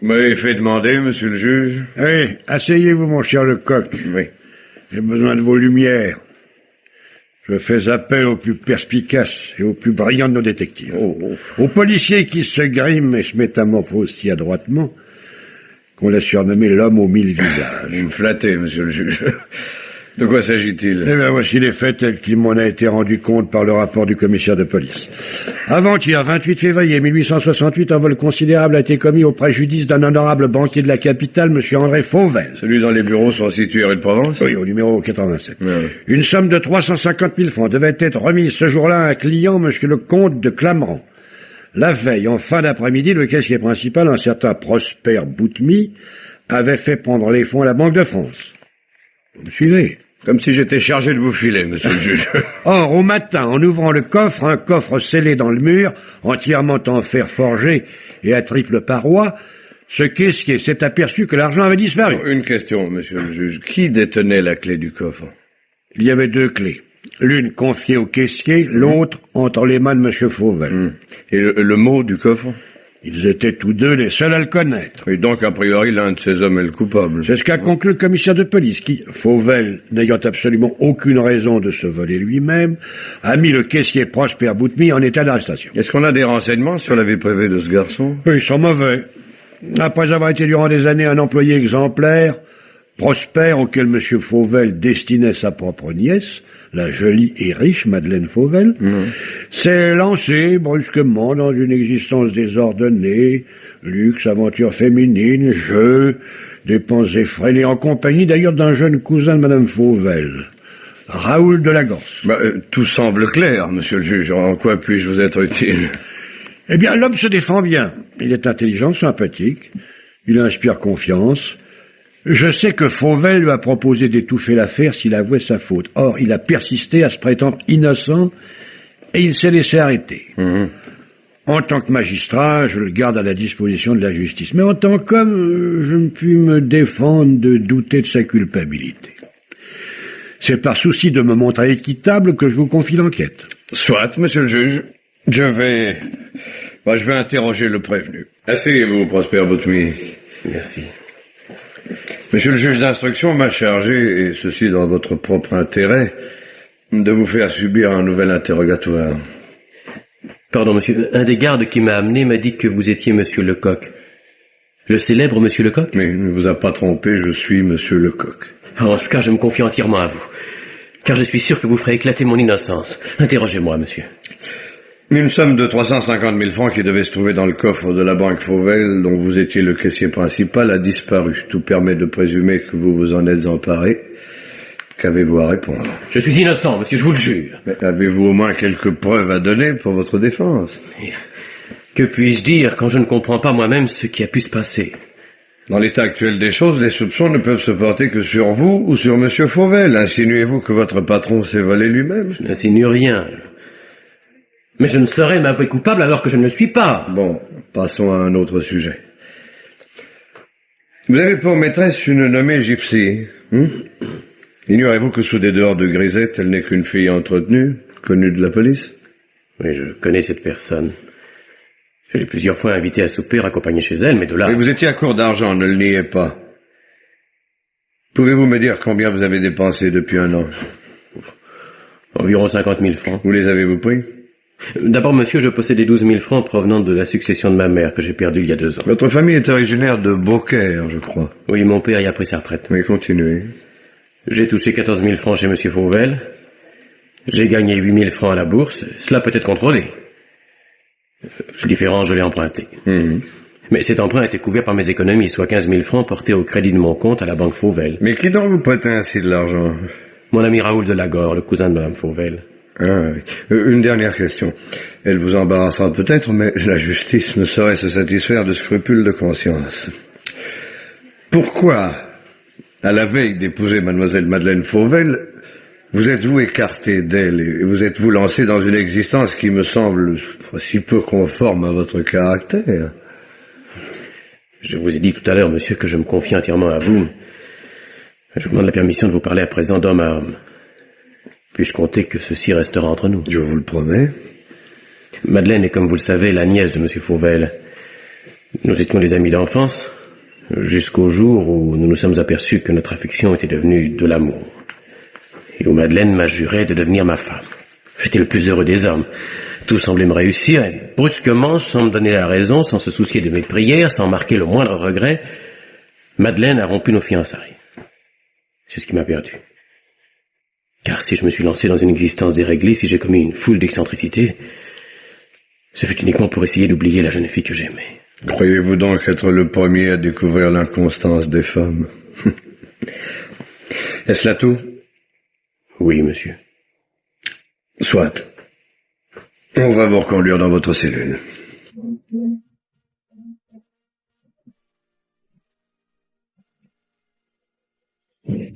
Vous m'avez fait demander, monsieur le juge? Oui, asseyez-vous, mon cher Lecoq. Oui. J'ai besoin de vos lumières. Je fais appel aux plus perspicaces et aux plus brillants de nos détectives. Aux policiers qui se griment et se métamorphosent si adroitement qu'on l'a surnommé l'homme aux 1000 visages. Vous me flattez, monsieur le juge. De quoi s'agit-il? Eh bien, voici les faits tels qu'il m'en a été rendu compte par le rapport du commissaire de police. Avant-hier, 28 février 1868, un vol considérable a été commis au préjudice d'un honorable banquier de la capitale, M. André Fauvel. Celui dont les bureaux sont situés rue de Provence? Oui, au numéro 87. Oui. Une somme de 350 000 francs devait être remise ce jour-là à un client, M. le comte de Clamran. La veille, en fin d'après-midi, le caissier principal, un certain Prosper Boutmy, avait fait prendre les fonds à la Banque de France. Vous me suivez? Comme si j'étais chargé de vous filer, monsieur le juge. Or, au matin, en ouvrant le coffre, un coffre scellé dans le mur, entièrement en fer forgé et à triple paroi, ce caissier s'est aperçu que l'argent avait disparu. Une question, monsieur le juge. Qui détenait la clé du coffre? Il y avait 2 clés. L'une confiée au caissier, l'autre entre les mains de M. Fauvel. Et le mot du coffre? Ils étaient tous deux les seuls à le connaître. Et donc, a priori, l'un de ces hommes est le coupable. C'est ce qu'a conclu le commissaire de police, qui, Fauvel, n'ayant absolument aucune raison de se voler lui-même, a mis le caissier Prosper Boutmy en état d'arrestation. Est-ce qu'on a des renseignements sur la vie privée de ce garçon? Oui, ils sont mauvais. Après avoir été durant des années un employé exemplaire, Prosper, auquel M. Fauvel destinait sa propre nièce, la jolie et riche Madeleine Fauvel, s'est lancé brusquement dans une existence désordonnée, luxe, aventure féminine, jeux, dépenses effrénées, en compagnie d'ailleurs d'un jeune cousin de Madame Fauvel, Raoul de Lagorce. Tout semble clair, monsieur le juge. En quoi puis-je vous être utile? Eh bien, l'homme se défend bien. Il est intelligent, sympathique, il inspire confiance. Je sais que Fauvel lui a proposé d'étouffer l'affaire s'il avouait sa faute. Or, il a persisté à se prétendre innocent et il s'est laissé arrêter. En tant que magistrat, je le garde à la disposition de la justice. Mais en tant qu'homme, je ne puis me défendre de douter de sa culpabilité. C'est par souci de me montrer équitable que je vous confie l'enquête. Soit, monsieur le juge. Je vais interroger le prévenu. Asseyez-vous, Prosper Boutmy. Merci. Monsieur le juge d'instruction m'a chargé, et ceci dans votre propre intérêt, de vous faire subir un nouvel interrogatoire. Pardon, monsieur, un des gardes qui m'a amené m'a dit que vous étiez monsieur Lecoq. Le célèbre monsieur Lecoq? Mais il ne vous a pas trompé, je suis monsieur Lecoq. En ce cas, je me confie entièrement à vous, car je suis sûr que vous ferez éclater mon innocence. Interrogez-moi, monsieur. Une somme de 350 000 francs qui devait se trouver dans le coffre de la banque Fauvel, dont vous étiez le caissier principal, a disparu. Tout permet de présumer que vous vous en êtes emparé. Qu'avez-vous à répondre? Je suis innocent, monsieur, je vous le jure. Mais avez-vous au moins quelques preuves à donner pour votre défense? Que puis-je dire quand je ne comprends pas moi-même ce qui a pu se passer? Dans l'état actuel des choses, les soupçons ne peuvent se porter que sur vous ou sur monsieur Fauvel. Insinuez-vous que votre patron s'est volé lui-même? Je n'insinue rien. Mais je ne saurais m'avouer coupable alors que je ne le suis pas. Bon, passons à un autre sujet. Vous avez pour maîtresse une nommée Gypsy. Ignorez-vous que sous des dehors de grisette, elle n'est qu'une fille entretenue, connue de la police? Oui, je connais cette personne. Je l'ai plusieurs fois invitée à souper, accompagnée chez elle, mais de là... Et vous étiez à court d'argent, ne le niez pas. Pouvez-vous me dire combien vous avez dépensé depuis un an? Environ 50 000 francs. Où les avez-vous pris? D'abord, monsieur, je possédais 12 000 francs provenant de la succession de ma mère, que j'ai perdue il y a 2 ans. Votre famille est originaire de Beaucaire, je crois. Oui, mon père y a pris sa retraite. Oui, continuez. J'ai touché 14 000 francs chez monsieur Fauvel. J'ai gagné 8 000 francs à la bourse. Cela peut être contrôlé. Le différent, je l'ai emprunté. Mais cet emprunt a été couvert par mes économies, soit 15 000 francs portés au crédit de mon compte à la banque Fauvel. Mais qui donc vous prêtait ainsi de l'argent? Mon ami Raoul de Lagorce, le cousin de madame Fauvel. Ah, oui. Une dernière question. Elle vous embarrassera peut-être, mais la justice ne saurait se satisfaire de scrupules de conscience. Pourquoi, à la veille d'épouser mademoiselle Madeleine Fauvel, vous êtes-vous écarté d'elle et vous êtes-vous lancé dans une existence qui me semble si peu conforme à votre caractère? Je vous ai dit tout à l'heure, monsieur, que je me confie entièrement à vous. Je vous demande la permission de vous parler à présent d'homme à homme. Puis-je compter que ceci restera entre nous? Je vous le promets. Madeleine est, comme vous le savez, la nièce de monsieur Fauvel. Nous étions des amis d'enfance, jusqu'au jour où nous nous sommes aperçus que notre affection était devenue de l'amour. Et où Madeleine m'a juré de devenir ma femme. J'étais le plus heureux des hommes. Tout semblait me réussir, et brusquement, sans me donner la raison, sans se soucier de mes prières, sans marquer le moindre regret, Madeleine a rompu nos fiançailles. C'est ce qui m'a perdu. Car si je me suis lancé dans une existence déréglée, si j'ai commis une foule d'excentricités, ce fut uniquement pour essayer d'oublier la jeune fille que j'aimais. Croyez-vous donc être le premier à découvrir l'inconstance des femmes? Est-ce là tout? Oui, monsieur. Soit. On va vous reconduire dans votre cellule.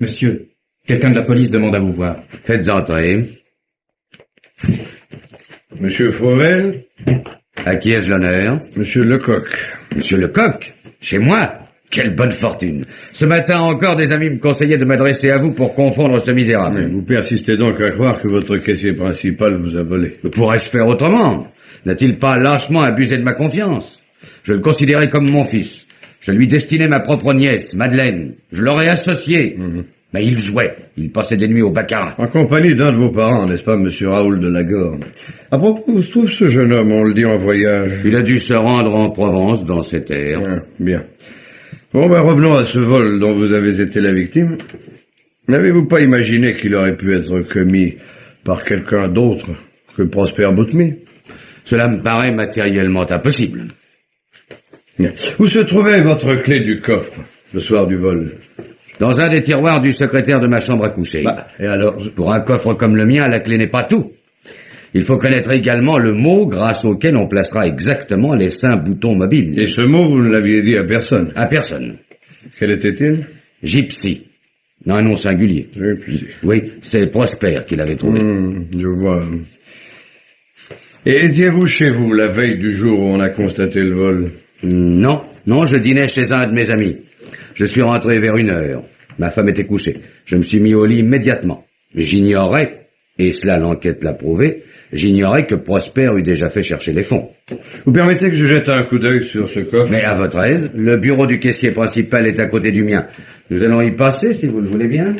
Monsieur, quelqu'un de la police demande à vous voir. Faites entrer. Monsieur Fauvel? À qui ai-je l'honneur? Monsieur Lecoq. Monsieur Lecoq? Chez moi? Quelle bonne fortune. Ce matin encore, des amis me conseillaient de m'adresser à vous pour confondre ce misérable. Mais vous persistez donc à croire que votre caissier principal vous a volé. Pourrais-je faire autrement? N'a-t-il pas lâchement abusé de ma confiance? Je le considérais comme mon fils. Je lui destinais ma propre nièce, Madeleine. Je l'aurais associé. Mais il jouait. Il passait des nuits au baccarat. En compagnie d'un de vos parents, n'est-ce pas, monsieur Raoul de Lagorne? À propos, où se trouve ce jeune homme? On le dit en voyage. Il a dû se rendre en Provence dans cet air. Ah, bien. Bon, revenons à ce vol dont vous avez été la victime. N'avez-vous pas imaginé qu'il aurait pu être commis par quelqu'un d'autre que Prosper Boutmy? Cela me paraît matériellement impossible. Bien. Où se trouvait votre clé du coffre, le soir du vol? Dans un des tiroirs du secrétaire de ma chambre à coucher. Et alors? Pour un coffre comme le mien, la clé n'est pas tout. Il faut connaître également le mot grâce auquel on placera exactement les 5 boutons mobiles. Et ce mot, vous ne l'aviez dit à personne? À personne. Quel était-il? Gypsy. Un nom singulier. Gypsy. Oui, c'est Prosper qui l'avait trouvé. Je vois. Et étiez-vous chez vous la veille du jour où on a constaté le vol? Non, je dînais chez un de mes amis. Je suis rentré vers 1h. Ma femme était couchée. Je me suis mis au lit immédiatement. J'ignorais, et cela l'enquête l'a prouvé, j'ignorais que Prosper eût déjà fait chercher les fonds. Vous permettez que je jette un coup d'œil sur ce coffre? Mais à votre aise, le bureau du caissier principal est à côté du mien. Nous allons y passer, si vous le voulez bien.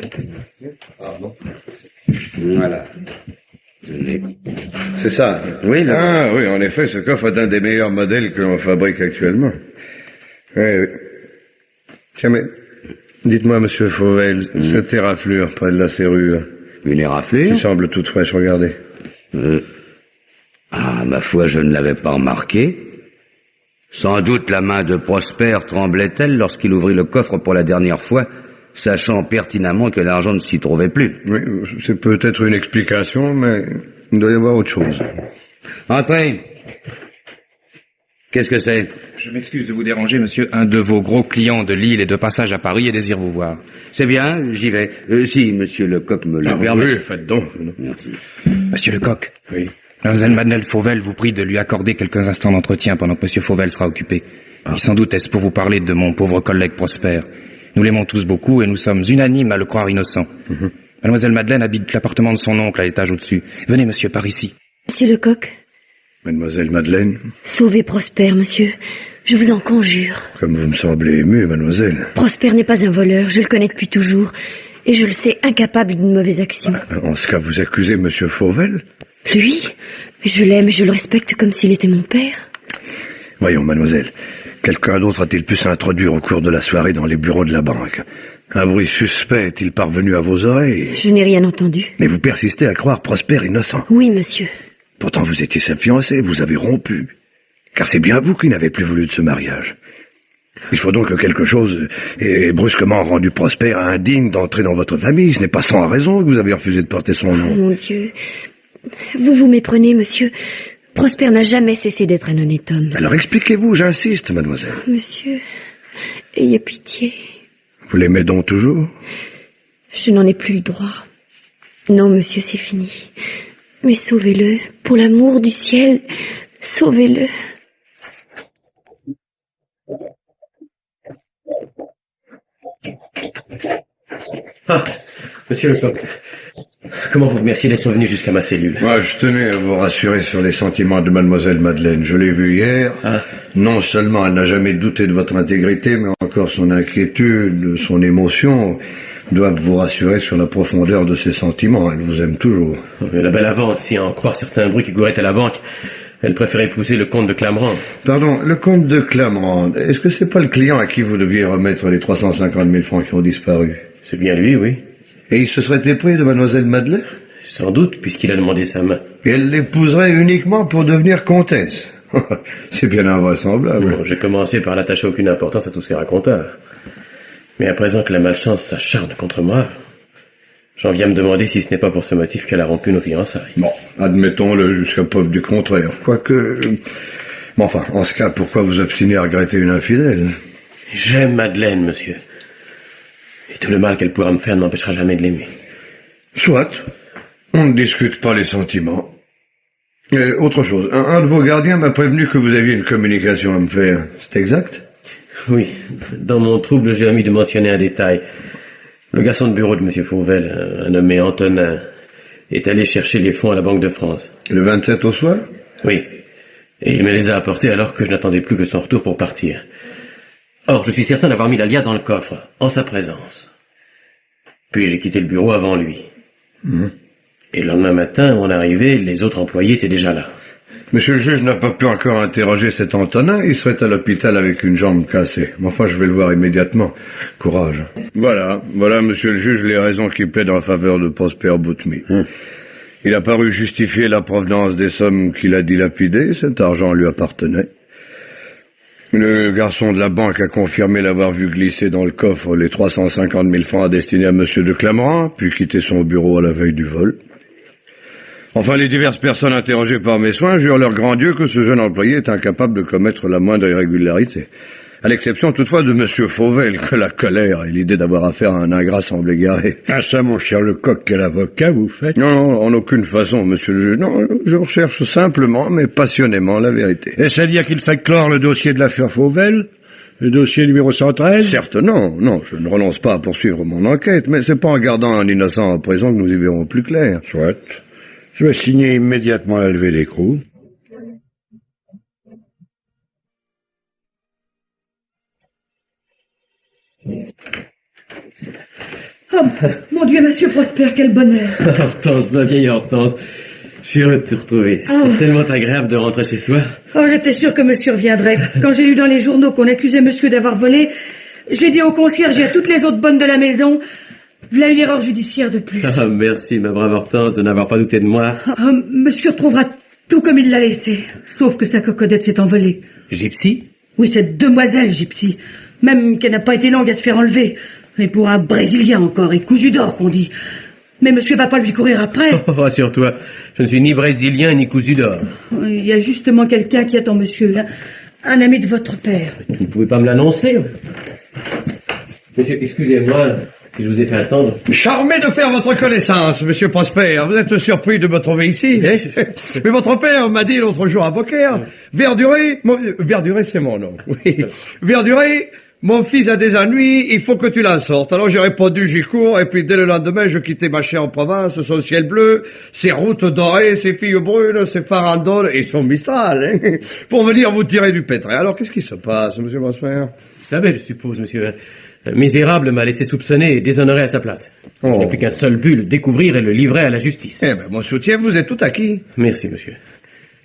Voilà. C'est ça. Oui, là. Ah oui, en effet, ce coffre est un des meilleurs modèles que l'on fabrique actuellement. Oui. Tiens, mais dites-moi, monsieur Fauvel, cette éraflure près de la serrure. Une éraflure? Qui semble toute fraîche, regardez. Ma foi, je ne l'avais pas remarqué. Sans doute la main de Prosper tremblait-elle lorsqu'il ouvrit le coffre pour la dernière fois, sachant pertinemment que l'argent ne s'y trouvait plus. Oui, c'est peut-être une explication, mais il doit y avoir autre chose. Entrez. Qu'est-ce que c'est? Je m'excuse de vous déranger, monsieur. Un de vos gros clients de Lille est de passage à Paris et désire vous voir. C'est bien, j'y vais. Si monsieur Lecoq me le permet. Oui, faites donc. Merci. Monsieur Lecoq. Oui. Mademoiselle Madeleine Fauvel vous prie de lui accorder quelques instants d'entretien pendant que monsieur Fauvel sera occupé. Et sans doute est-ce pour vous parler de mon pauvre collègue Prosper. Nous l'aimons tous beaucoup et nous sommes unanimes à le croire innocent. Mademoiselle Madeleine habite l'appartement de son oncle à l'étage au-dessus. Venez, monsieur, par ici. Monsieur Lecoq. Mademoiselle Madeleine. Sauvez Prosper, monsieur. Je vous en conjure. Comme vous me semblez ému, mademoiselle. Prosper n'est pas un voleur, je le connais depuis toujours. Et je le sais incapable d'une mauvaise action. En ce cas, vous accusez monsieur Fauvel? Lui? Je l'aime et je le respecte comme s'il était mon père. Voyons, mademoiselle. Quelqu'un d'autre a-t-il pu s'introduire au cours de la soirée dans les bureaux de la banque? Un bruit suspect est-il parvenu à vos oreilles? Je n'ai rien entendu. Mais vous persistez à croire Prosper innocent. Oui, monsieur. Pourtant, vous étiez sa fiancée, vous avez rompu. Car c'est bien vous qui n'avez plus voulu de ce mariage. Il faut donc que quelque chose ait brusquement rendu Prosper indigne d'entrer dans votre famille. Ce n'est pas sans raison que vous avez refusé de porter son nom. Oh, mon Dieu. Vous vous méprenez, monsieur. Prosper n'a jamais cessé d'être un honnête homme. Alors expliquez-vous, j'insiste, mademoiselle. Monsieur, ayez pitié. Vous l'aimez donc toujours? Je n'en ai plus le droit. Non, monsieur, c'est fini. Mais sauvez-le. Pour l'amour du ciel, sauvez-le. Ah, monsieur le coq, comment vous remercier d'être venu jusqu'à ma cellule? Moi, je tenais à vous rassurer sur les sentiments de mademoiselle Madeleine. Je l'ai vue hier. Ah. Non seulement elle n'a jamais douté de votre intégrité, mais encore son inquiétude, son émotion doivent vous rassurer sur la profondeur de ses sentiments. Elle vous aime toujours. La belle avance, si à en croire certains bruits qui couraient à la banque, elle préférait épouser le comte de Clamrand. Pardon, le comte de Clamrand, est-ce que c'est pas le client à qui vous deviez remettre les 350 000 francs qui ont disparu? C'est bien lui, oui. Et il se serait épris de mademoiselle Madeleine? Sans doute, puisqu'il a demandé sa main. Et elle l'épouserait uniquement pour devenir comtesse. C'est bien invraisemblable. Bon, j'ai commencé par n'attacher aucune importance à tous ces raconteurs. Mais à présent que la malchance s'acharne contre moi, j'en viens me demander si ce n'est pas pour ce motif qu'elle a rompu nos fiançailles. Bon, admettons-le jusqu'à preuve du contraire. Quoique... Bon, enfin, en ce cas, pourquoi vous obstiner à regretter une infidèle? J'aime Madeleine, monsieur. Et tout le mal qu'elle pourra me faire ne m'empêchera jamais de l'aimer. Soit. On ne discute pas les sentiments. Autre chose. Un de vos gardiens m'a prévenu que vous aviez une communication à me faire. C'est exact? Oui. Dans mon trouble, j'ai omis de mentionner un détail. Le garçon de bureau de M. Fauvel, un nommé Antonin, est allé chercher les fonds à la Banque de France. Le 27 au soir? Oui. Et il me les a apportés alors que je n'attendais plus que son retour pour partir. Or, je suis certain d'avoir mis la liasse dans le coffre, en sa présence. Puis j'ai quitté le bureau avant lui. Et le lendemain matin, à mon arrivée, les autres employés étaient déjà là. Monsieur le juge n'a pas pu encore interroger cet Antonin, il serait à l'hôpital avec une jambe cassée. Mais enfin, je vais le voir immédiatement. Courage. Voilà, monsieur le juge, les raisons qui plaident en faveur de Prosper Boutmy. Il a paru justifier la provenance des sommes qu'il a dilapidées, cet argent lui appartenait. Le garçon de la banque a confirmé l'avoir vu glisser dans le coffre les 350 000 francs destinés à monsieur de Clamrand, puis quitter son bureau à la veille du vol. Enfin, les diverses personnes interrogées par mes soins jurent leur grand Dieu que ce jeune employé est incapable de commettre la moindre irrégularité. À l'exception toutefois de monsieur Fauvel, que la colère et l'idée d'avoir affaire à un ingrat semblent égarer. Ah ça, mon cher Lecoq, quel avocat vous faites? Non, en aucune façon, monsieur le juge. Non, je recherche simplement, mais passionnément, la vérité. Est-ce à dire qu'il fait clore le dossier de l'affaire Fauvel? Le dossier numéro 113? Certes, non, je ne renonce pas à poursuivre mon enquête, mais c'est pas en gardant un innocent en prison que nous y verrons plus clair. Soit. Je vais signer immédiatement la levée d'écrou. Oh, mon Dieu, monsieur Prosper, quel bonheur. Hortense, ma vieille Hortense, je suis heureux de te retrouver. C'est tellement agréable de rentrer chez soi. Oh, j'étais sûre que monsieur reviendrait. Quand j'ai lu dans les journaux qu'on accusait monsieur d'avoir volé, j'ai dit au concierge et à toutes les autres bonnes de la maison, voilà une erreur judiciaire de plus. Ah, merci, ma brave Hortense, de n'avoir pas douté de moi. Oh, monsieur retrouvera tout comme il l'a laissé, sauf que sa cocoddette s'est envolée. Gypsy? Oui, cette demoiselle Gypsy, même qu'elle n'a pas été longue à se faire enlever. Et pour un Brésilien encore, et cousu d'or qu'on dit. Mais monsieur va pas lui courir après. Oh, rassure-toi, je ne suis ni brésilien ni cousu d'or. Il y a justement quelqu'un qui attend monsieur, un ami de votre père. Vous ne pouvez pas me l'annoncer. Monsieur, excusez-moi si je vous ai fait attendre. Charmé de faire votre connaissance, monsieur Prosper. Vous êtes surpris de me trouver ici. Mais votre père m'a dit l'autre jour à Beaucaire, Verduré, Verduré c'est mon nom. Oui. Verduré, mon fils a des ennuis, il faut que tu l'en sortes. Alors j'ai répondu, j'y cours, et puis dès le lendemain, je quittais ma chère en province, son ciel bleu, ses routes dorées, ses filles brunes, ses farandoles et son Mistral, hein, pour venir vous tirer du pétrin. Alors qu'est-ce qui se passe, monsieur Prosper? Vous savez, je suppose, monsieur, un misérable m'a laissé soupçonner et déshonorer à sa place. Je n'ai plus qu'un seul but, le découvrir et le livrer à la justice. Eh ben, mon soutien, vous êtes tout acquis. Merci, monsieur.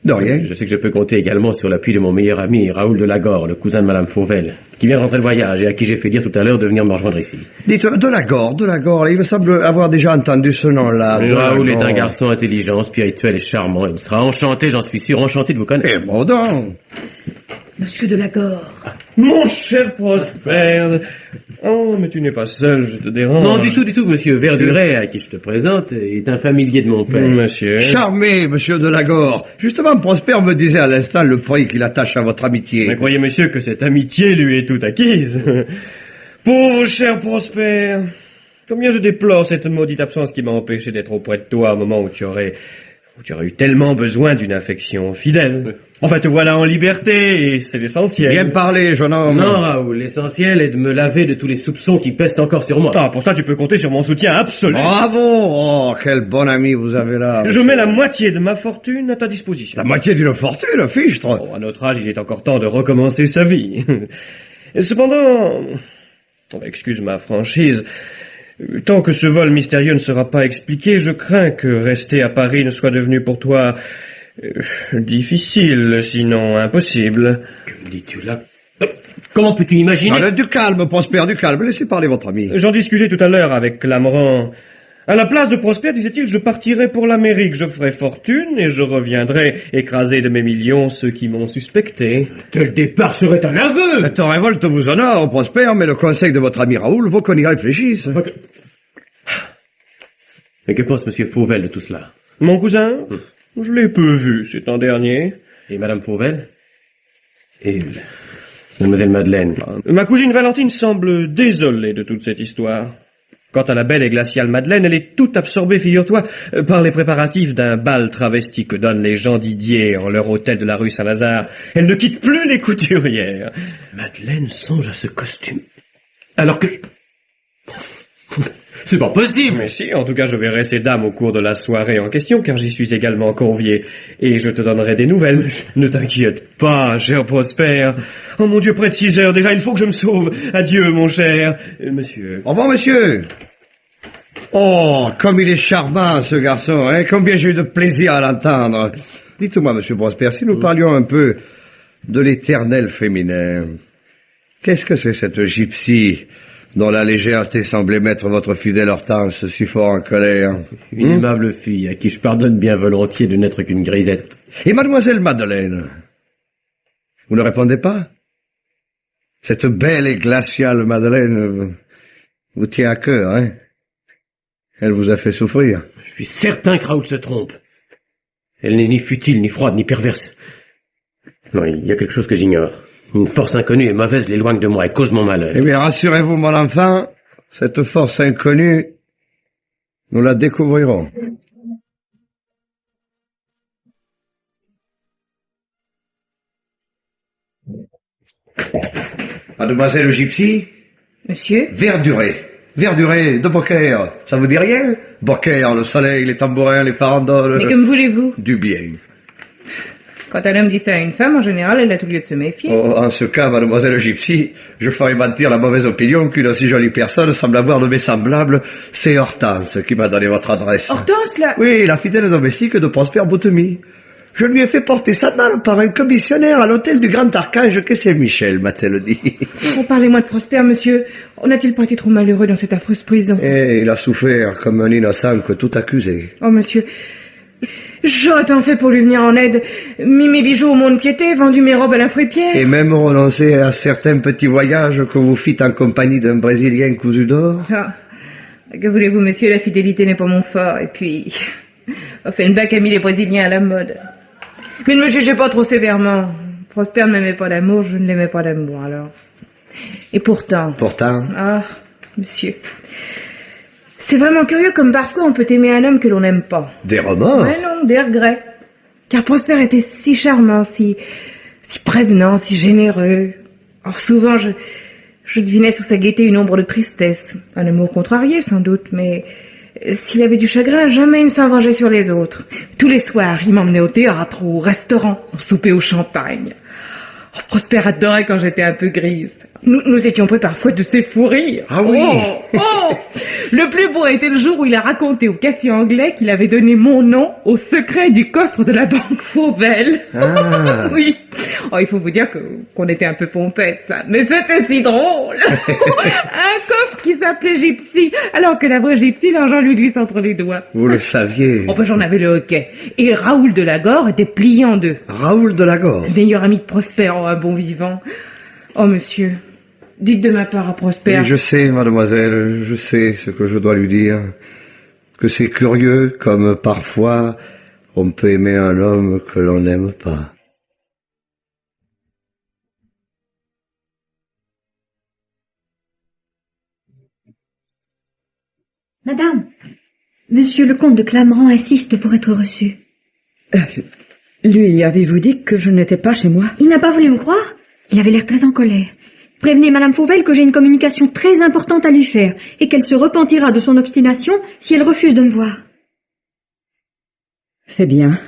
De rien. Je sais que je peux compter également sur l'appui de mon meilleur ami, Raoul Delagore, le cousin de madame Fauvel, qui vient de rentrer de voyage et à qui j'ai fait dire tout à l'heure de venir me rejoindre ici. Dites, Delagore, il me semble avoir déjà entendu ce nom-là. Raoul est un garçon intelligent, spirituel et charmant. Il sera enchanté, j'en suis sûr, enchanté de vous connaître. Eh bon donc. Monsieur Delagore. Mon cher Prosper. Oh, mais tu n'es pas seul, je te dérange. Non, du tout, monsieur. Verduret, à qui je te présente, est un familier de mon père. Monsieur. Charmé, monsieur Delagore. Justement, Prosper me disait à l'instant le prix qu'il attache à votre amitié. Mais croyez, monsieur, que cette amitié lui est toute acquise. Pauvre cher Prosper. Combien je déplore cette maudite absence qui m'a empêché d'être auprès de toi au moment où tu aurais Tu aurais eu tellement besoin d'une affection fidèle. Enfin, te voilà en liberté, et c'est l'essentiel. Bien parlé, jeune homme. Non, Raoul, l'essentiel est de me laver de tous les soupçons qui pèsent encore sur moi. Ah, pour ça, tu peux compter sur mon soutien absolu. Bravo! Oh, quel bon ami vous avez là. Je mets la moitié de ma fortune à ta disposition. La moitié d'une fortune, fichtre. Oh, à notre âge, il est encore temps de recommencer sa vie. Et cependant, excuse ma franchise, tant que ce vol mystérieux ne sera pas expliqué, je crains que rester à Paris ne soit devenu pour toi difficile, sinon impossible. Que me dis-tu là? Comment peux-tu imaginer? Ah, du calme, Prosper, du calme. Laissez parler votre ami. J'en discutais tout à l'heure avec Lamran. À la place de Prosper, disait-il, je partirai pour l'Amérique, je ferai fortune et je reviendrai écraser de mes millions ceux qui m'ont suspecté. Tel départ serait un aveu! Cette révolte vous honore, Prosper, mais le conseil de votre ami Raoul vaut qu'on y réfléchisse. Mais que pense Monsieur Fauvel de tout cela? Mon cousin? Je l'ai peu vu ces temps derniers. Et Madame Fauvel? Et Mademoiselle Madeleine? Ma cousine Valentine semble désolée de toute cette histoire. Quant à la belle et glaciale Madeleine, elle est toute absorbée, figure-toi, par les préparatifs d'un bal travesti que donnent les gens Didier en leur hôtel de la rue Saint-Lazare. Elle ne quitte plus les couturières. Madeleine songe à ce costume. Alors que... C'est pas possible! Mais si, en tout cas, je verrai ces dames au cours de la soirée en question, car j'y suis également convié, et je te donnerai des nouvelles. Ne t'inquiète pas, cher Prosper. Oh mon Dieu, près de 6 heures, déjà, il faut que je me sauve. Adieu, mon cher. Monsieur. Au revoir, monsieur. Oh, comme il est charmant, ce garçon, hein. Combien j'ai eu de plaisir à l'entendre. Dites-moi, monsieur Prosper, si nous parlions un peu de l'éternel féminin, qu'est-ce que c'est cette gypsy dont la légèreté semblait mettre votre fidèle Hortense si fort en colère? Une aimable fille à qui je pardonne bien volontiers de n'être qu'une grisette. Et mademoiselle Madeleine? Vous ne répondez pas? Cette belle et glaciale Madeleine vous tient à cœur, hein? Elle vous a fait souffrir. Je suis certain que Raoul se trompe. Elle n'est ni futile, ni froide, ni perverse. Non, il y a quelque chose que j'ignore. Une force inconnue et mauvaise l'éloigne de moi et cause mon malheur. Eh bien, rassurez-vous, mon enfant, cette force inconnue, nous la découvrirons. Mademoiselle Gypsy? Monsieur? Verduré. Verduré de Beaucaire. Ça vous dit rien? Beaucaire, le soleil, les tambourins, les farandoles. Mais que me voulez-vous? Du bien. Quand un homme dit ça à une femme, en général, elle a tout lieu de se méfier. Oh, en ce cas, mademoiselle Gypsy, je ferai mentir la mauvaise opinion qu'une aussi jolie personne semble avoir de mes semblables. C'est Hortense qui m'a donné votre adresse. Hortense, là? Oui, la fidèle domestique de Prosper Boutemy. Je lui ai fait porter sa malle par un commissionnaire à l'hôtel du Grand Archange que c'est Michel, m'a-t-elle dit. Oh, parlez-moi de Prosper, monsieur. N'a-t-il pas été trop malheureux dans cette affreuse prison? Et il a souffert comme un innocent que tout accusé. Oh, monsieur, j'aurais tant fait pour lui venir en aide. Mis mes bijoux au mont-de-piété, vendu mes robes à la fripière. Et même renoncé à certains petits voyages que vous fîtes en compagnie d'un Brésilien cousu d'or. Ah, que voulez-vous, monsieur, la fidélité n'est pas mon fort. Et puis, Offenbach a mis les Brésiliens à la mode. Mais ne me jugez pas trop sévèrement. Prosper ne m'aimait pas d'amour, je ne l'aimais pas d'amour, alors. Et pourtant... Pourtant? Ah, monsieur... C'est vraiment curieux comme parfois on peut aimer un homme que l'on n'aime pas. Des remords? Ouais, non, des regrets. Car Prosper était si charmant, si prévenant, si généreux. Or souvent je devinais sous sa gaieté une ombre de tristesse. Un amour contrarié sans doute, mais s'il avait du chagrin, jamais il ne s'en vengeait sur les autres. Tous les soirs, il m'emmenait au théâtre, au restaurant, au souper au champagne. Oh, Prosper adorait quand j'étais un peu grise. Nous étions prêts parfois de ces fous rires. Ah oui. Oh Le plus beau était le jour où il a raconté au café anglais qu'il avait donné mon nom au secret du coffre de la banque Fauvel. Ah. Oui. Oh, il faut vous dire qu'on était un peu pompettes, ça. Mais c'était si drôle. Un coffre qui s'appelait Gypsy, alors que la vraie Gypsy, l'argent lui glisse entre les doigts. Vous le saviez. Oh, ben j'en avais le hoquet. Et Raoul de Lagore était plié en deux. Raoul de Lagore. Meilleur ami de Prosper, oh, un bon vivant. Oh, monsieur, dites de ma part à Prosper. Oui, je sais, mademoiselle, je sais ce que je dois lui dire. Que c'est curieux comme parfois on peut aimer un homme que l'on n'aime pas. Madame, monsieur le comte de Clamran insiste pour être reçu. Lui, avez-vous dit que je n'étais pas chez moi? Il n'a pas voulu me croire. Il avait l'air très en colère. Prévenez Madame Fauvel que j'ai une communication très importante à lui faire et qu'elle se repentira de son obstination si elle refuse de me voir. C'est bien.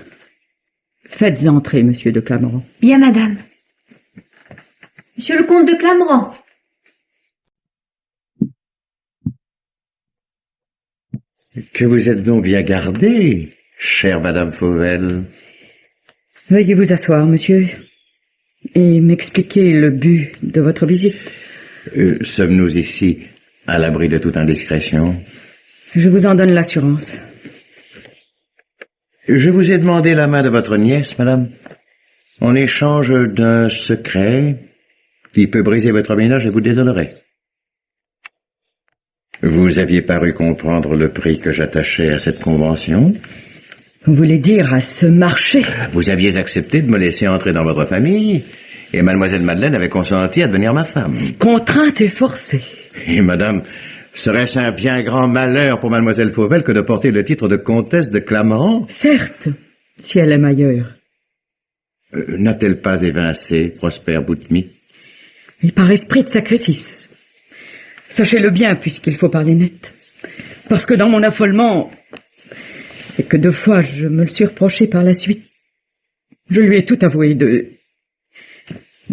Faites entrer, monsieur de Clamorand. Bien, madame. Monsieur le comte de Clamorand. Que vous êtes donc bien gardée, chère Madame Fauvel. Veuillez vous asseoir, monsieur, et m'expliquer le but de votre visite. Sommes-nous ici à l'abri de toute indiscrétion? Je vous en donne l'assurance. Je vous ai demandé la main de votre nièce, madame, en échange d'un secret qui peut briser votre ménage et vous désolerait. Vous aviez paru comprendre le prix que j'attachais à cette convention. Vous voulez dire à ce marché? Vous aviez accepté de me laisser entrer dans votre famille, et mademoiselle Madeleine avait consenti à devenir ma femme. Contrainte et forcée. Et madame, serait-ce un bien grand malheur pour mademoiselle Fauvel que de porter le titre de comtesse de Clamorand? Certes, si elle aime ailleurs. N'a-t-elle pas évincé Prosper Boutmy? Et par esprit de sacrifice. Sachez-le bien, puisqu'il faut parler net. Parce que dans mon affolement, et que 2 fois je me le suis reproché par la suite, je lui ai tout avoué de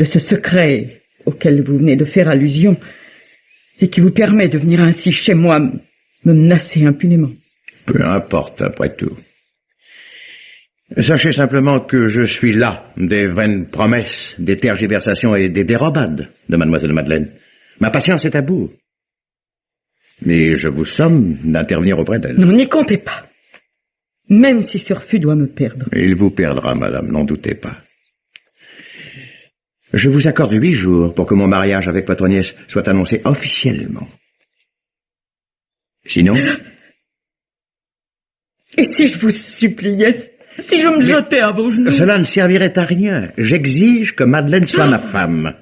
ce secret auquel vous venez de faire allusion, et qui vous permet de venir ainsi chez moi me menacer impunément. Peu importe, après tout. Sachez simplement que je suis là des vaines promesses, des tergiversations et des dérobades de mademoiselle Madeleine. Ma patience est à bout. Mais je vous somme d'intervenir auprès d'elle. Non, n'y comptez pas. Même si ce refus doit me perdre. Il vous perdra, madame, n'en doutez pas. Je vous accorde 8 jours pour que mon mariage avec votre nièce soit annoncé officiellement. Sinon... Et si je vous suppliais, si je me jetais à vos genoux? Cela ne servirait à rien. J'exige que Madeleine soit ma femme.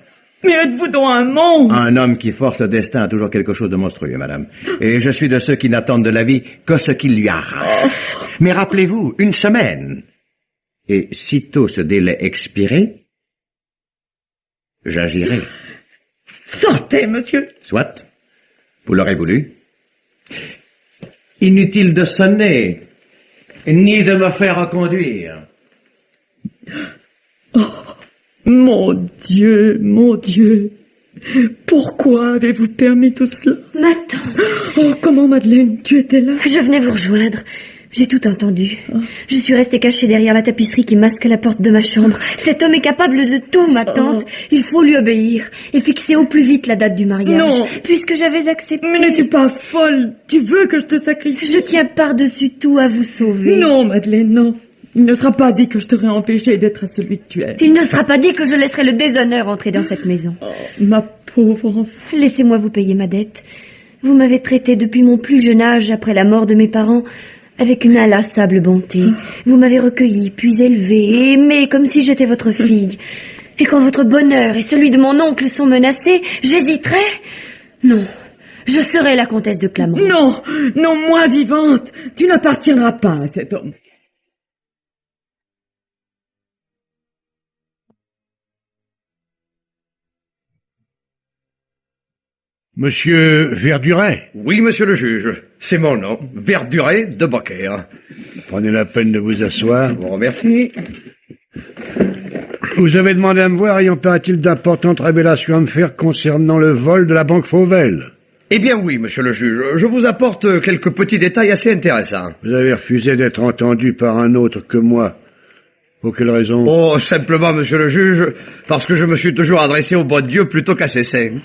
Mais êtes-vous donc un monstre? Un homme qui force le destin a toujours quelque chose de monstrueux, madame. Et je suis de ceux qui n'attendent de la vie que ce qu'il lui arrache. Mais rappelez-vous, 1 semaine. Et sitôt ce délai expiré, j'agirai. Sortez, monsieur. Soit. Vous l'aurez voulu. Inutile de sonner, ni de me faire reconduire. Oh, mon Dieu, pourquoi avez-vous permis tout cela? Ma tante. Oh, comment, Madeleine, tu étais là? Je venais vous rejoindre. J'ai tout entendu. Je suis restée cachée derrière la tapisserie qui masque la porte de ma chambre. Cet homme est capable de tout, ma tante. Il faut lui obéir et fixer au plus vite la date du mariage. Non. Puisque j'avais accepté. Mais n'es-tu pas folle? Tu veux que je te sacrifie? Je tiens par-dessus tout à vous sauver. Non, Madeleine, non. Il ne sera pas dit que je t'aurais empêché d'être à celui que tu es. Il ne sera pas dit que je laisserai le déshonneur entrer dans cette maison. Oh, ma pauvre enfant. Laissez-moi vous payer ma dette. Vous m'avez traité depuis mon plus jeune âge, après la mort de mes parents, avec une inlassable bonté. Vous m'avez recueilli, puis élevé et aimé comme si j'étais votre fille. Et quand votre bonheur et celui de mon oncle sont menacés, j'hésiterai? Non, je serai la comtesse de Clamorand. Non, non, moi vivante, tu n'appartiendras pas à cet homme. Monsieur Verduret? Oui, monsieur le juge, c'est mon nom, Verduret de Beaucaire. Prenez la peine de vous asseoir. Je vous remercie. Vous avez demandé à me voir, ayant paraît-il d'importantes révélations à me faire concernant le vol de la banque Fauvel. Eh bien oui, monsieur le juge, je vous apporte quelques petits détails assez intéressants. Vous avez refusé d'être entendu par un autre que moi. Pour quelle raison? Oh, simplement, monsieur le juge, parce que je me suis toujours adressé au bon Dieu plutôt qu'à ses saints.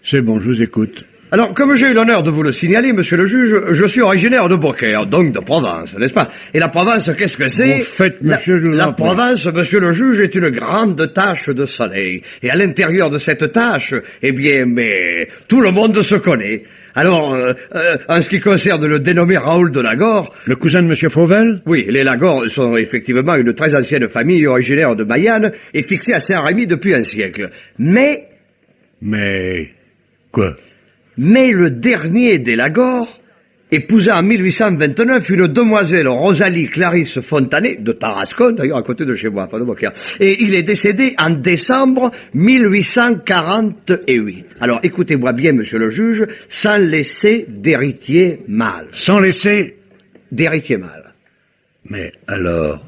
C'est bon, je vous écoute. Alors, comme j'ai eu l'honneur de vous le signaler, monsieur le juge, je suis originaire de Beaucaire, donc de Provence, n'est-ce pas? Et la Provence, qu'est-ce que c'est? Bon, faites, monsieur, je vous La en prie. Provence, monsieur le juge, est une grande tache de soleil. Et à l'intérieur de cette tache, eh bien, mais tout le monde se connaît. Alors, en ce qui concerne le dénommé Raoul de Lagore... Le cousin de monsieur Fauvel? Oui, les Lagore sont effectivement une très ancienne famille originaire de Mayenne et fixée à Saint-Rémy depuis un siècle. Mais... Quoi? Mais le dernier des Lagore épousa en 1829 une demoiselle Rosalie Clarisse Fontanet, de Tarascon, d'ailleurs à côté de chez moi, pas de Beaucaire. Et il est décédé en décembre 1848. Alors écoutez-moi bien, monsieur le juge, sans laisser d'héritier mâle. Sans laisser D'héritier mâle. Mais alors,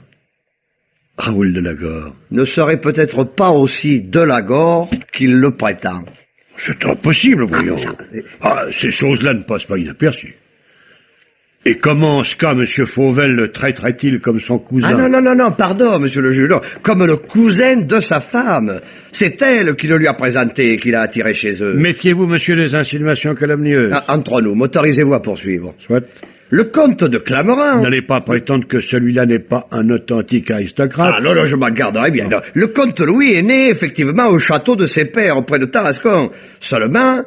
Raoul de Lagore Ne serait peut-être pas aussi de Lagore qu'il le prétend. C'est impossible, voyons. Ces choses-là ne passent pas inaperçues. Et comment, en ce cas, M. Fauvel le traiterait-il comme son cousin? Ah non, pardon, monsieur le juge, non, comme le cousin de sa femme. C'est elle qui le lui a présenté et qui l'a attiré chez eux. Méfiez-vous, monsieur, des insinuations calomnieuses. Entre nous, m'autorisez-vous à poursuivre. Soit. Le comte de Clameran... N'allez pas prétendre que celui-là n'est pas un authentique aristocrate. Ah non, je m'en garderai bien. Non. Le comte Louis est né, effectivement, au château de ses pères, près de Tarascon. Seulement,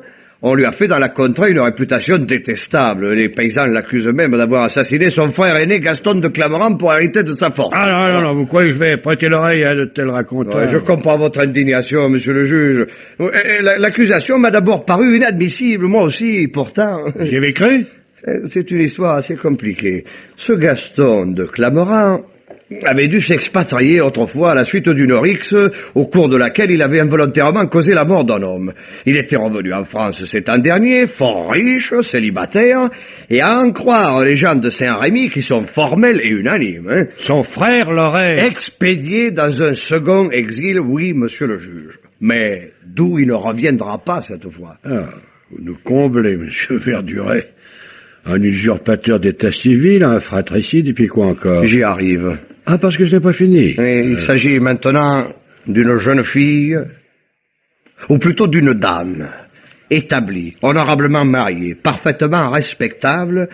on lui a fait dans la contrée une réputation détestable. Les paysans l'accusent même d'avoir assassiné son frère aîné Gaston de Clameran pour hériter de sa fortune. Ah non, vous croyez que je vais prêter l'oreille à de tels raconteurs? Ouais, je comprends votre indignation, monsieur le juge. L'accusation m'a d'abord paru inadmissible, moi aussi, pourtant... J'y avais cru? C'est une histoire assez compliquée. Ce Gaston de Clameran avait dû s'expatrier autrefois à la suite d'une rixe au cours de laquelle il avait involontairement causé la mort d'un homme. Il était revenu en France cet an dernier, fort riche, célibataire, et à en croire les gens de Saint-Rémy qui sont formels et unanimes. Hein. Son frère l'aurait... expédié dans un second exil, oui, monsieur le juge. Mais d'où il ne reviendra pas cette fois. Ah, vous nous comblez, monsieur Verduret. Un usurpateur d'état civil, un fratricide, et puis quoi encore? J'y arrive. Ah, parce que je n'ai pas fini. Il s'agit maintenant d'une jeune fille, ou plutôt d'une dame, établie, honorablement mariée, parfaitement respectable,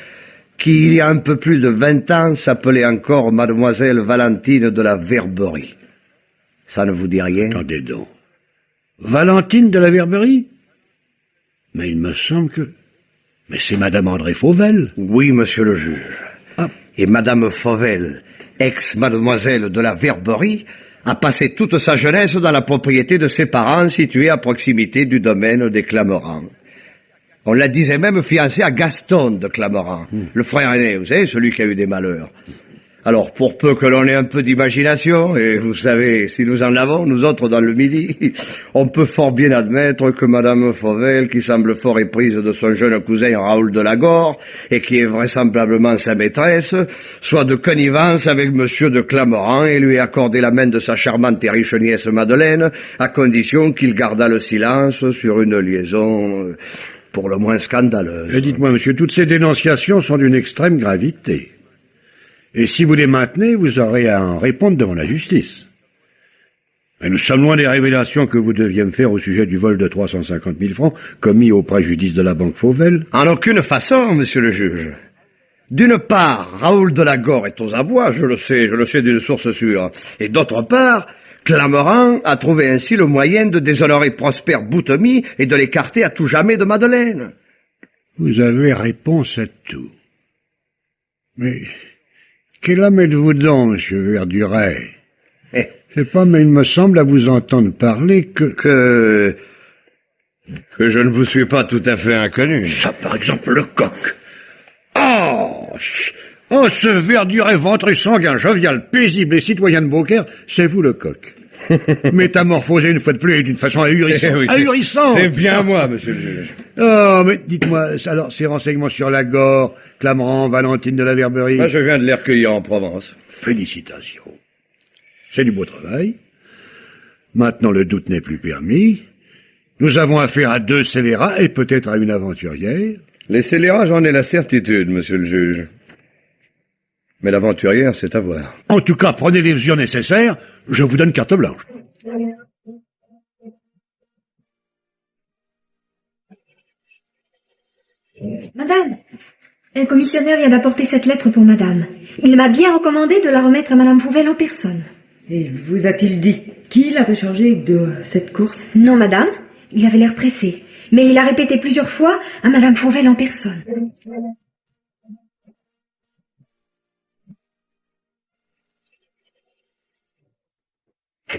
qui, il y a un peu plus de 20 ans, s'appelait encore mademoiselle Valentine de la Verberie. Ça ne vous dit rien? Attendez donc. Valentine de la Verberie? Mais il me semble que... Mais c'est Madame André Fauvel. Oui, monsieur le juge. Et Madame Fauvel, ex-mademoiselle de la Verberie, a passé toute sa jeunesse dans la propriété de ses parents située à proximité du domaine des Clameran. On la disait même fiancée à Gaston de Clameran, le frère aîné, vous savez, celui qui a eu des malheurs. Alors, pour peu que l'on ait un peu d'imagination, et vous savez, si nous en avons, nous autres dans le Midi, on peut fort bien admettre que Madame Fauvel, qui semble fort éprise de son jeune cousin Raoul de Lagore, et qui est vraisemblablement sa maîtresse, soit de connivence avec Monsieur de Clameran et lui ait accordé la main de sa charmante et riche nièce Madeleine, à condition qu'il gardât le silence sur une liaison pour le moins scandaleuse. Et dites-moi, monsieur, toutes ces dénonciations sont d'une extrême gravité. Et si vous les maintenez, vous aurez à en répondre devant la justice. Et nous sommes loin des révélations que vous deviez me faire au sujet du vol de 350 000 francs commis au préjudice de la banque Fauvel. En aucune façon, monsieur le juge. D'une part, Raoul de Lagore est aux abois, je le sais d'une source sûre. Et d'autre part, Clameran a trouvé ainsi le moyen de déshonorer Prosper Boutemy et de l'écarter à tout jamais de Madeleine. Vous avez réponse à tout. Mais... quel homme êtes-vous donc, monsieur Verduret? Je sais pas, mais il me semble à vous entendre parler que je ne vous suis pas tout à fait inconnu. Ça, par exemple, le coq. Oh, ce Verduret ventre et sanguin, jovial, paisible et citoyen de Beaucaire, c'est vous le coq. Métamorphosé une fois de plus et d'une façon ahurissante. Oui, ahurissante. C'est bien moi, monsieur le juge. Oh, mais dites-moi, alors, ces renseignements sur Lagore, Clameran, Valentine de la Verberie... Moi, je viens de les recueillir en Provence. Félicitations. C'est du beau travail. Maintenant, le doute n'est plus permis. Nous avons affaire à 2 scélérats et peut-être à une aventurière. Les scélérats, j'en ai la certitude, monsieur le juge. Mais l'aventurière, c'est à voir. En tout cas, prenez les mesures nécessaires, je vous donne carte blanche. Madame, un commissionnaire vient d'apporter cette lettre pour madame. Il m'a bien recommandé de la remettre à madame Fauvel en personne. Et vous a-t-il dit qui l'avait chargé de cette course? Non, madame, il avait l'air pressé. Mais il a répété plusieurs fois à madame Fauvel en personne.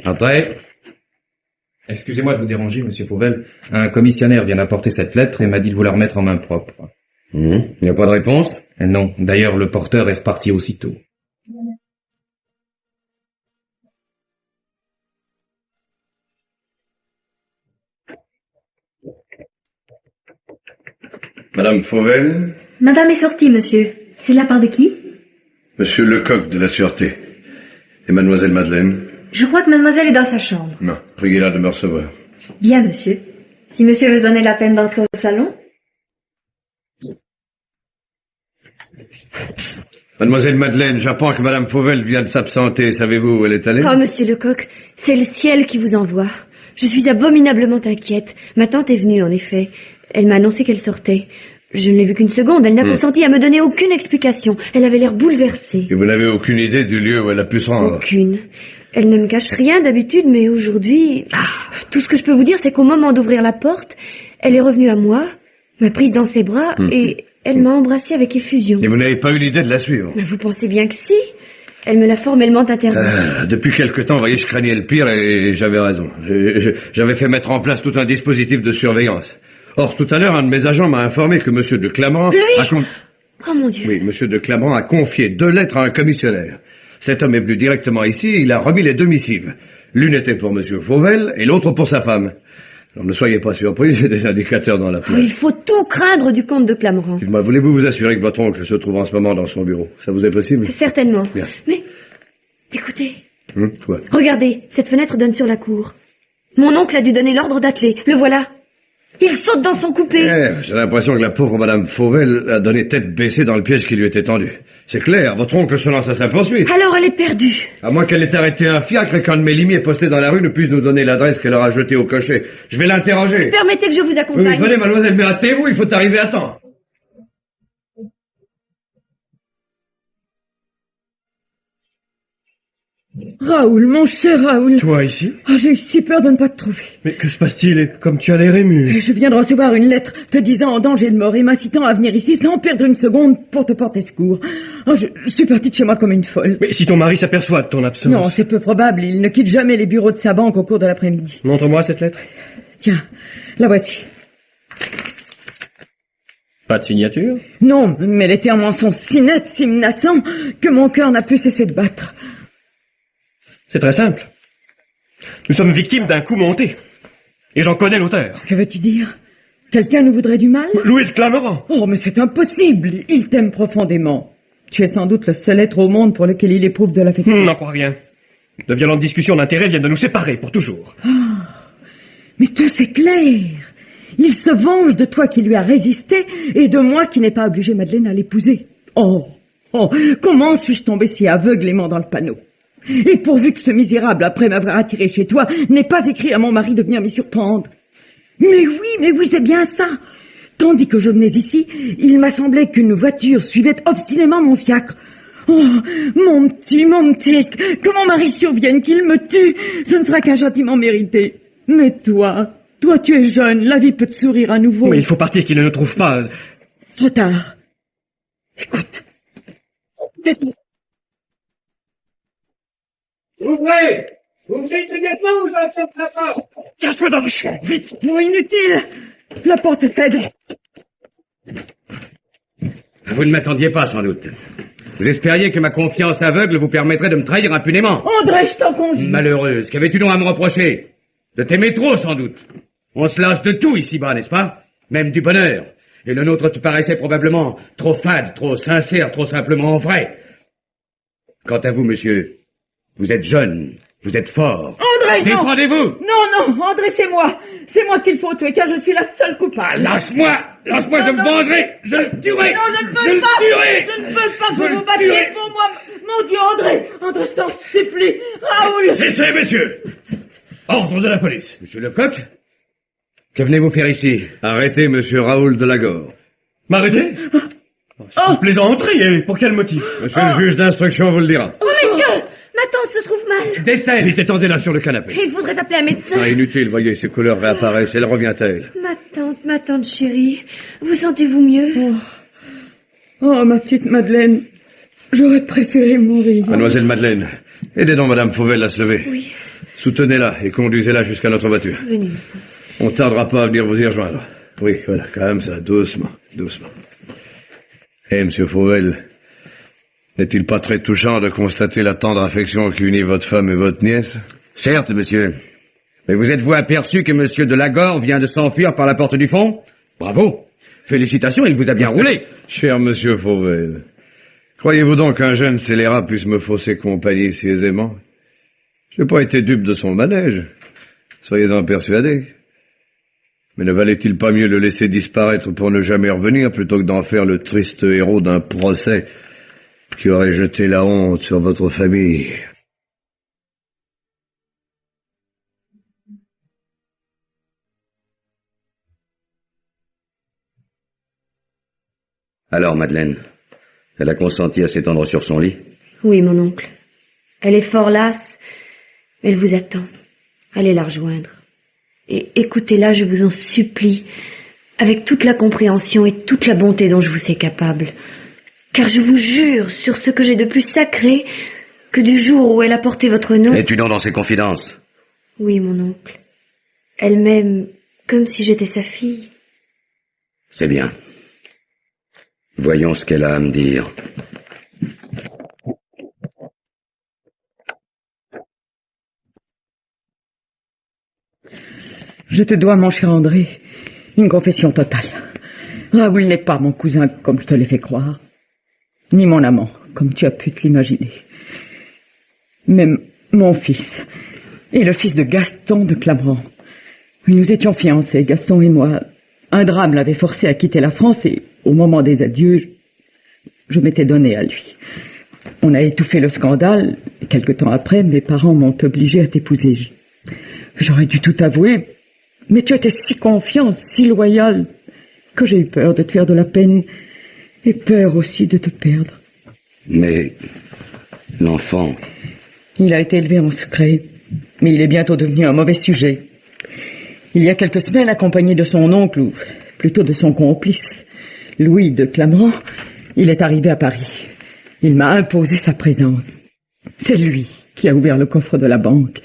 Entrez. Excusez-moi de vous déranger, monsieur Fauvel. Un commissionnaire vient d'apporter cette lettre et m'a dit de vous la remettre en main propre. Il n'y a pas de réponse? Non, d'ailleurs le porteur est reparti aussitôt. Madame Fauvel? Madame est sortie, monsieur. C'est de la part de qui? Monsieur Lecoq de la Sûreté. Et mademoiselle Madeleine? Je crois que mademoiselle est dans sa chambre. Non, priez-la de me recevoir. Bien, monsieur. Si monsieur veut donner la peine d'entrer au salon. Mademoiselle Madeleine, j'apprends que madame Fauvel vient de s'absenter. Savez-vous où elle est allée? Oh, monsieur Lecoq, c'est le ciel qui vous envoie. Je suis abominablement inquiète. Ma tante est venue, en effet. Elle m'a annoncé qu'elle sortait. Je ne l'ai vue qu'une seconde. Elle n'a consenti à me donner aucune explication. Elle avait l'air bouleversée. Et vous n'avez aucune idée du lieu où elle a pu se rendre? Aucune. Elle ne me cache rien d'habitude, mais aujourd'hui... tout ce que je peux vous dire, c'est qu'au moment d'ouvrir la porte, elle est revenue à moi, m'a prise dans ses bras et elle m'a embrassée avec effusion. Et vous n'avez pas eu l'idée de la suivre? Vous pensez bien que si. Elle me l'a formellement interdit. Depuis quelque temps, vous voyez, je craignais le pire et j'avais raison. J'avais fait mettre en place tout un dispositif de surveillance. Or, tout à l'heure, un de mes agents m'a informé que monsieur de Clamran... Lui? Oh mon Dieu. Oui, monsieur de Clamran a confié 2 lettres à un commissionnaire. Cet homme est venu directement ici et il a remis les 2 missives. L'une était pour monsieur Fauvel et l'autre pour sa femme. Alors ne soyez pas surpris, j'ai des indicateurs dans la place. Il faut tout craindre du comte de Clamran. Voulez-vous vous assurer que votre oncle se trouve en ce moment dans son bureau? Ça vous est possible? Certainement. Bien. Mais, écoutez. Quoi? Regardez, cette fenêtre donne sur la cour. Mon oncle a dû donner l'ordre d'atteler. Le voilà. Il saute dans son coupé. J'ai l'impression que la pauvre madame Fauvel a donné tête baissée dans le piège qui lui était tendu. C'est clair, votre oncle se lance à sa poursuite. Alors elle est perdue. À moins qu'elle ait arrêté un fiacre et qu'un de mes limiers postés dans la rue ne puisse nous donner l'adresse qu'elle aura jetée au cocher. Je vais l'interroger. Permettez que je vous accompagne. Oui, venez mademoiselle, mais hâtez-vous, il faut arriver à temps. Raoul, mon cher Raoul. Toi ici? J'ai eu si peur de ne pas te trouver. Mais que se passe-t-il? Comme tu as l'air ému. Je viens de recevoir une lettre te disant en danger de mort et m'incitant à venir ici sans perdre une seconde pour te porter secours. Je suis partie de chez moi comme une folle. Mais si ton mari s'aperçoit de ton absence... Non, c'est peu probable. Il ne quitte jamais les bureaux de sa banque au cours de l'après-midi. Montre-moi cette lettre. Tiens, la voici. Pas de signature? Non, mais les termes sont si nets, si menaçants, que mon cœur n'a pu cesser de battre. C'est très simple. Nous sommes victimes d'un coup monté. Et j'en connais l'auteur. Que veux-tu dire? Quelqu'un nous voudrait du mal? Louis de Clamran. Oh, mais c'est impossible. Il t'aime profondément. Tu es sans doute le seul être au monde pour lequel il éprouve de l'affection. N'en crois rien. De violentes discussions d'intérêt viennent de nous séparer pour toujours. Oh, mais tout s'éclaire. Il se venge de toi qui lui as résisté et de moi qui n'ai pas obligé Madeleine à l'épouser. Oh, comment suis-je tombé si aveuglément dans le panneau? Et pourvu que ce misérable, après m'avoir attiré chez toi, n'ait pas écrit à mon mari de venir m'y surprendre. Mais oui, c'est bien ça. Tandis que je venais ici, il m'a semblé qu'une voiture suivait obstinément mon fiacre. Oh, mon petit, que mon mari survienne, qu'il me tue, ce ne sera qu'un châtiment mérité. Mais toi, tu es jeune, la vie peut te sourire à nouveau. Mais il faut partir qu'il ne nous trouve pas. Trop tard. Écoute. Ouvrez! Ouvrez immédiatement ou j'accepterai pas! Cache-toi dans le champ, vite! Non, inutile! La porte cède. Vous ne m'attendiez pas, sans doute. Vous espériez que ma confiance aveugle vous permettrait de me trahir impunément. André, je t'en conjure. Malheureuse, qu'avais-tu donc à me reprocher? De t'aimer trop, sans doute. On se lasse de tout ici-bas, n'est-ce pas? Même du bonheur. Et le nôtre te paraissait probablement trop fade, trop sincère, trop simplement vrai. Quant à vous, monsieur, vous êtes jeune, vous êtes fort. André, non! Défendez-vous! Non, André, c'est moi. C'est moi qu'il faut tuer, car je suis la seule coupable. Lâche-moi, je me vengerai, je le tuerai. Non, je ne veux pas. Je ne veux pas que vous vous battiez pour moi. Mon Dieu, André, je t'en supplie. Raoul. Cessez, messieurs. Ordre de la police. Monsieur Lecoq, que venez-vous faire ici? Arrêtez monsieur Raoul de Lagore. M'arrêter? C'est une plaisanterie, et pour quel motif? Monsieur le juge d'instruction vous le dira. Oh, messieurs! Ma tante se trouve mal. Descends. Vite, étendez-la sur le canapé. Il faudrait appeler un médecin. Inutile, voyez, ses couleurs réapparaissent, elle revient à elle. Ma tante chérie, vous sentez-vous mieux? Oh, ma petite Madeleine, j'aurais préféré mourir. Mademoiselle Madeleine, aidez donc madame Fauvel à se lever. Oui. Soutenez-la et conduisez-la jusqu'à notre voiture. Venez, ma tante. On tardera pas à venir vous y rejoindre. Oui, voilà, quand même ça, doucement. Eh, monsieur Fauvel, n'est-il pas très touchant de constater la tendre affection qui unit votre femme et votre nièce? Certes, monsieur. Mais vous êtes-vous aperçu que monsieur de Lagore vient de s'enfuir par la porte du fond? Bravo! Félicitations, il vous a bien roulé. Cher monsieur Fauvel, croyez-vous donc qu'un jeune scélérat puisse me fausser compagnie si aisément? Je n'ai pas été dupe de son manège. Soyez-en persuadés. Mais ne valait-il pas mieux le laisser disparaître pour ne jamais revenir plutôt que d'en faire le triste héros d'un procès qui aurait jeté la honte sur votre famille? Alors, Madeleine, elle a consenti à s'étendre sur son lit? Oui, mon oncle. Elle est fort lasse, mais elle vous attend. Allez la rejoindre. Et écoutez-la, je vous en supplie, avec toute la compréhension et toute la bonté dont je vous sais capable. Car je vous jure, sur ce que j'ai de plus sacré, que du jour où elle a porté votre nom... Es-tu donc dans ses confidences? Oui, mon oncle. Elle m'aime comme si j'étais sa fille. C'est bien. Voyons ce qu'elle a à me dire. Je te dois, mon cher André, une confession totale. Raoul n'est pas mon cousin, comme je te l'ai fait croire, ni mon amant, comme tu as pu te l'imaginer. Mais mon fils, et le fils de Gaston de Clamran. Nous étions fiancés, Gaston et moi. Un drame l'avait forcé à quitter la France et, au moment des adieux, je m'étais donné à lui. On a étouffé le scandale, et quelque temps après, mes parents m'ont obligé à t'épouser. J'aurais dû tout avouer, mais tu étais si confiant, si loyal, que j'ai eu peur de te faire de la peine, et peur aussi de te perdre. Mais l'enfant... Il a été élevé en secret, mais il est bientôt devenu un mauvais sujet. Il y a quelques semaines, accompagné de son oncle, ou plutôt de son complice, Louis de Clamran, il est arrivé à Paris. Il m'a imposé sa présence. C'est lui qui a ouvert le coffre de la banque,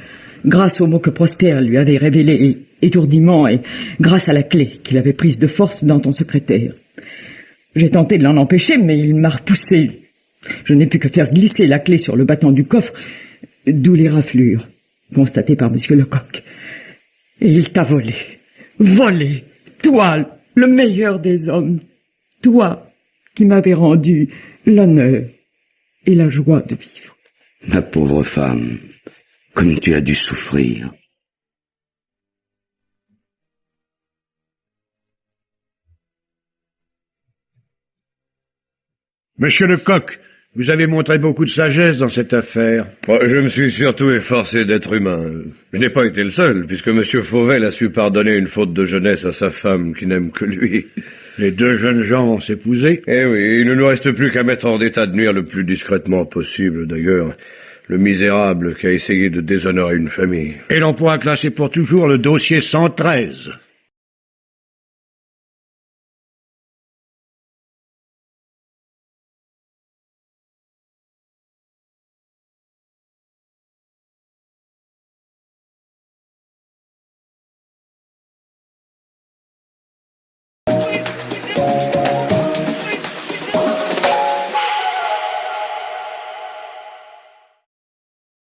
grâce aux mots que Prosper lui avait révélés étourdiment et grâce à la clé qu'il avait prise de force dans ton secrétaire. J'ai tenté de l'en empêcher, mais il m'a repoussé. Je n'ai pu que faire glisser la clé sur le battant du coffre, d'où les raflures, constatées par monsieur Lecoq. Et il t'a volé. Volé. Toi, le meilleur des hommes. Toi, qui m'avais rendu l'honneur et la joie de vivre. Ma pauvre femme, comme tu as dû souffrir. Monsieur Lecoq, vous avez montré beaucoup de sagesse dans cette affaire. Je me suis surtout efforcé d'être humain. Je n'ai pas été le seul, puisque monsieur Fauvel a su pardonner une faute de jeunesse à sa femme qui n'aime que lui. Les deux jeunes gens vont s'épouser? Eh oui, il ne nous reste plus qu'à mettre en état de nuire le plus discrètement possible, d'ailleurs, le misérable qui a essayé de déshonorer une famille. Et l'on pourra classer pour toujours le dossier 113.